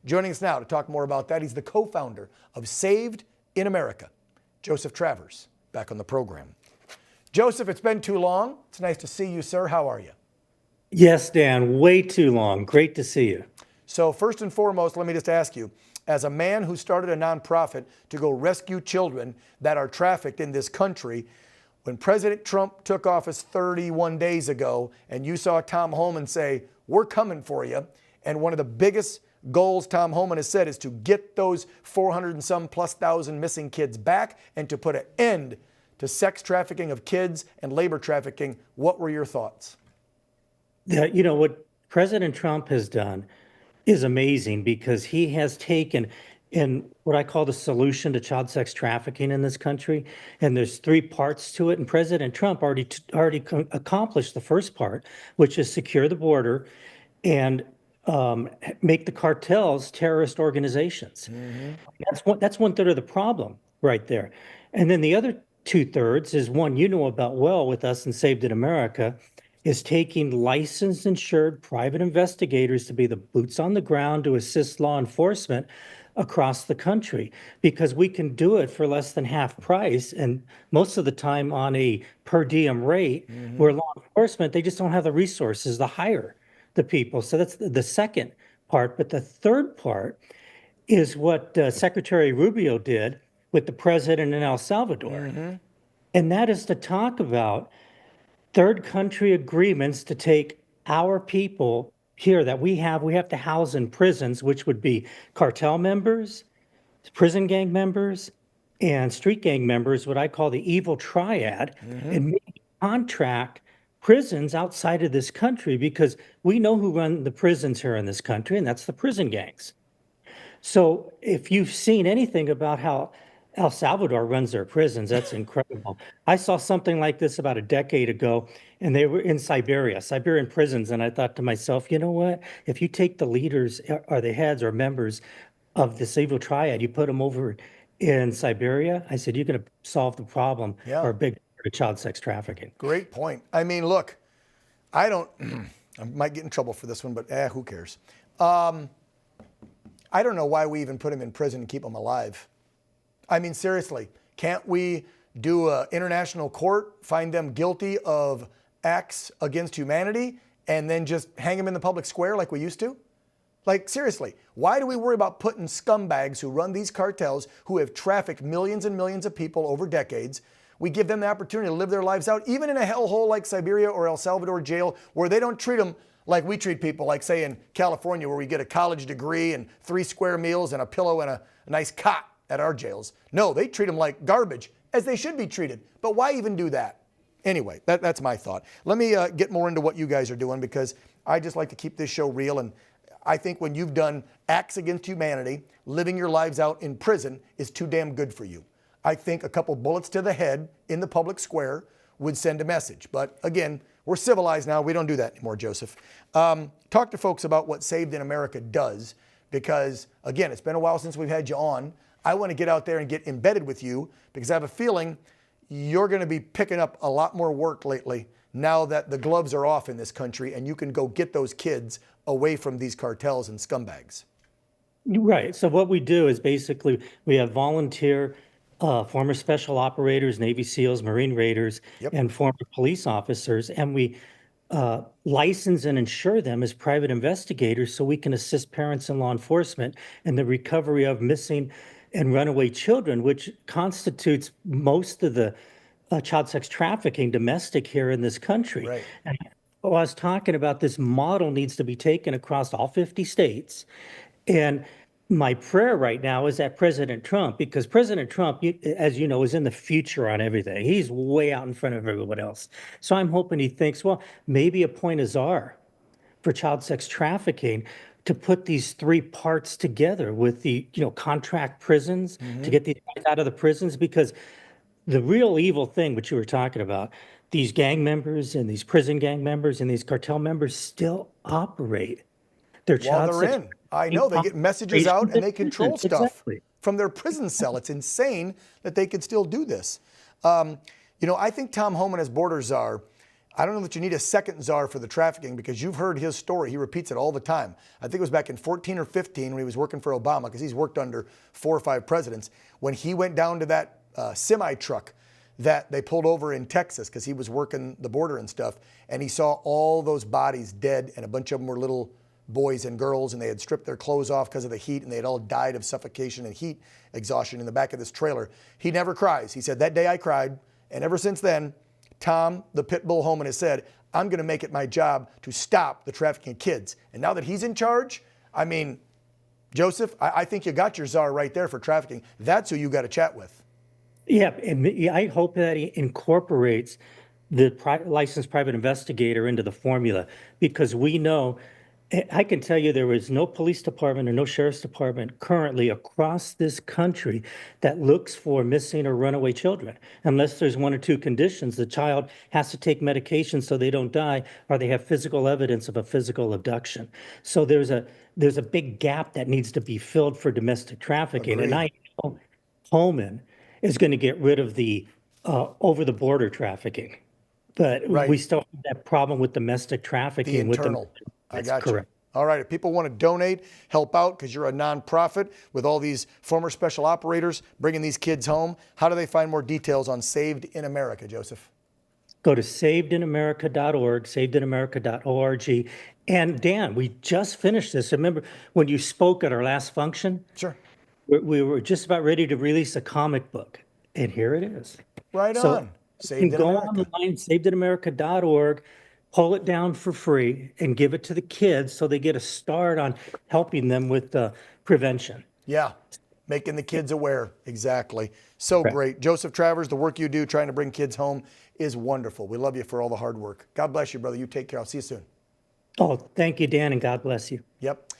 Joining us now to talk more about that, he's the co-founder of Saved in America. Joseph Travers, back on the program. Joseph, it's been too long. It's nice to see you, sir. How are you? Yes, Dan, way too long. Great to see you. So first and foremost, let me just ask you, as a man who started a nonprofit to go rescue children that are trafficked in this country, when President Trump took office 31 days ago and you saw Tom Homan say, we're coming for you, and one of the biggest goals Tom Homan has said is to get those 400 and some plus thousand missing kids back and to put an end to sex trafficking of kids and labor trafficking, what were your thoughts? You know, what President Trump has done is amazing because he has taken in what I call the solution to child sex trafficking in this country. And there's three parts to it. And President Trump already accomplished the first part, which is secure the border and make the cartels terrorist organizations. That's one third of the problem right there. And then the other 2/3 is one you know about well with us in Saved in America, is taking licensed, insured private investigators to be the boots on the ground to assist law enforcement across the country, because we can do it for less than half price and most of the time on a per diem rate, where law enforcement, they just don't have the resources to hire the people. So that's the second part. But the third part is what Secretary Rubio did with the president in El Salvador. And that is to talk about third country agreements to take our people here that we have to house in prisons, which would be cartel members, prison gang members, and street gang members, what I call the evil triad, and maybe contract prisons outside of this country, because we know who run the prisons here in this country, and that's the prison gangs. So if you've seen anything about how El Salvador runs their prisons, that's incredible. I saw something like this about a decade ago, and they were in Siberian prisons. And I thought to myself, you know what? If you take the leaders or the heads or members of this evil triad, you put them over in Siberia, I said, you're going to solve the problem or a big part of child sex trafficking. Great point. I mean, look, I might get in trouble for this one, but who cares? I don't know why we even put him in prison and keep him alive. I mean, seriously, can't we do an international court, find them guilty of acts against humanity, and then just hang them in the public square like we used to? Like, seriously, why do we worry about putting scumbags who run these cartels, who have trafficked millions and millions of people over decades? We give them the opportunity to live their lives out, even in a hellhole like Siberia or El Salvador jail, where they don't treat them like we treat people, like, say, in California, where we get a college degree and 3 square meals and a pillow and a nice cot at our jails. No, they treat them like garbage, as they should be treated. But why even do that? Anyway, that's my thought. Let me get more into what you guys are doing, because I just like to keep this show real. And I think when you've done acts against humanity, living your lives out in prison is too damn good for you. I think a couple bullets to the head in the public square would send a message. But again, we're civilized now. We don't do that anymore, Joseph. Talk to folks about what Saved in America does, because again, it's been a while since we've had you on. I want to get out there and get embedded with you, because I have a feeling you're going to be picking up a lot more work lately now that the gloves are off in this country and you can go get those kids away from these cartels and scumbags. Right. So what we do is basically we have volunteer former special operators, Navy SEALs, Marine Raiders, and former police officers, and we license and insure them as private investigators so we can assist parents and law enforcement in the recovery of missing and runaway children, which constitutes most of the child sex trafficking domestic here in this country. Right. And I was talking about this model needs to be taken across all 50 states. And my prayer right now is that President Trump, because President Trump, as you know, is in the future on everything. He's way out in front of everyone else. So I'm hoping he thinks, well, maybe appoint a czar for child sex trafficking to put these three parts together with the, contract prisons to get these guys out of the prisons, because the real evil thing, which you were talking about, these gang members and these prison gang members and these cartel members still operate. Their child While they're sex in. I know, they get messages out and they control stuff from their prison cell. It's insane that they could still do this. I think Tom Homan as border czar, I don't know that you need a second czar for the trafficking, because you've heard his story. He repeats it all the time. I think it was back in 14 or 15 when he was working for Obama, because he's worked under 4 or 5 presidents, when he went down to that semi truck that they pulled over in Texas because he was working the border and stuff, and he saw all those bodies dead, and a bunch of them were little boys and girls, and they had stripped their clothes off because of the heat, and they had all died of suffocation and heat exhaustion in the back of this trailer. He never cries. He said, that day I cried, and ever since then, Tom, the pit bull Homan, has said, I'm going to make it my job to stop the trafficking of kids. And now that he's in charge, I mean, Joseph, I think you got your czar right there for trafficking. That's who you got to chat with. Yeah, and I hope that he incorporates the licensed private investigator into the formula, because we know, I can tell you there is no police department or no sheriff's department currently across this country that looks for missing or runaway children, unless there's 1 or 2 conditions. The child has to take medication so they don't die, or they have physical evidence of a physical abduction. So there's a big gap that needs to be filled for domestic trafficking. Agreed. And I know Holman is going to get rid of the over-the-border trafficking. But Right. we still have that problem with domestic trafficking. The internal. I got you. Correct. All right. If people want to donate, help out, because you're a nonprofit with all these former special operators bringing these kids home, how do they find more details on Saved in America, Joseph? Go to savedinamerica.org, savedinamerica.org. And Dan, we just finished this. Remember when you spoke at our last function? Sure. We were just about ready to release a comic book, and here it is. Right So on. you Saved can in go America. online, savedinamerica.org, pull it down for free, and give it to the kids so they get a start on helping them with prevention. Yeah. Making the kids aware. Exactly. So Right. great. Joseph Travers, the work you do trying to bring kids home is wonderful. We love you for all the hard work. God bless you, brother. You take care. I'll see you soon. Oh, thank you, Dan, and God bless you. Yep.